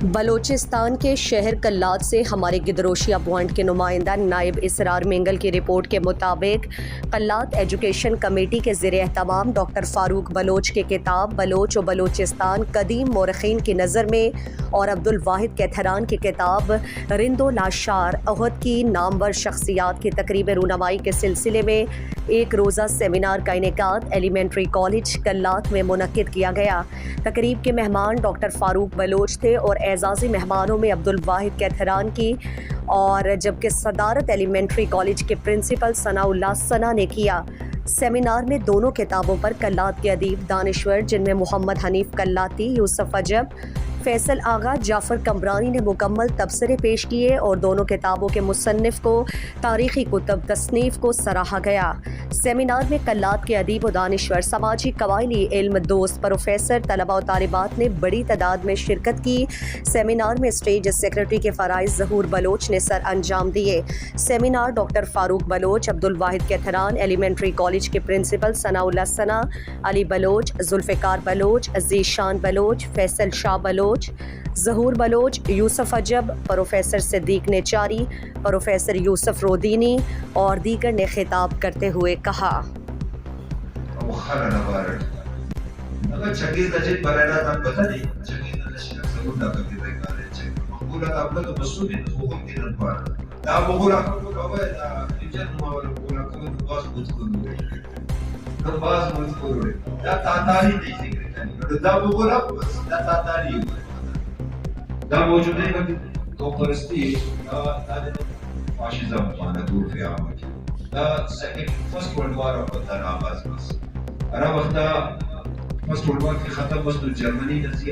بلوچستان کے شہر کلات سے ہمارے گدروشیا پوائنٹ کے نمائندہ نائب اسرار مینگل کی رپورٹ کے مطابق کلات ایجوکیشن کمیٹی کے زیر اہتمام ڈاکٹر فاروق بلوچ کی کتاب بلوچ و بلوچستان قدیم مورخین کی نظر میں اور عبدالواحد کیتھران کی کتاب رند و لاشار احد کی نامور شخصیات کی تقریب رونمائی کے سلسلے میں ایک روزہ سیمینار کا انعقاد ایلیمنٹری کالج کلات میں منعقد کیا گیا۔ تقریب کے مہمان ڈاکٹر فاروق بلوچ تھے اور اعزازی مہمانوں میں عبدالواحد کیتھران کی، اور جبکہ صدارت ایلیمنٹری کالج کے پرنسپل ثناء اللہ ثنا نے کیا۔ سیمینار میں دونوں کتابوں پر کلات کے ادیب دانشور جن میں محمد حنیف کلاتی، یوسف عجب، فیصل آغا، جعفر کمرانی نے مکمل تبصرے پیش کیے اور دونوں کتابوں کے مصنف کو تاریخی کتب تصنیف کو سراہا گیا۔ سیمینار میں کلات کے ادیب و دانشور، سماجی قبائلی علم دوست، پروفیسر، طلباء و طالبات نے بڑی تعداد میں شرکت کی۔ سیمینار میں اسٹیج سیکرٹری کے فرائض ظہور بلوچ نے سر انجام دیے۔ سیمینار ڈاکٹر فاروق بلوچ، عبدالواحد کیتھران، ایلیمنٹری کالج کے پرنسپل ثناء اللہ ثنا، علی بلوچ، ذوالفقار بلوچ، ذیشان بلوچ، فیصل شاہ بلوچ، ظہور بلوچ، یوسف عجب، پروفیسر صدیق نیچاری، پروفیسر یوسف رودینی اور دیگر نے خطاب کرتے ہوئے کہا۔ دا موجود ہے کہ تو پرستی فاشزم پانا دور فی آمد دا second first world war of بدر آغاز بس ارا وقتا فرسٹ ورلڈ وار کی ختم بس تو جرمنی نسی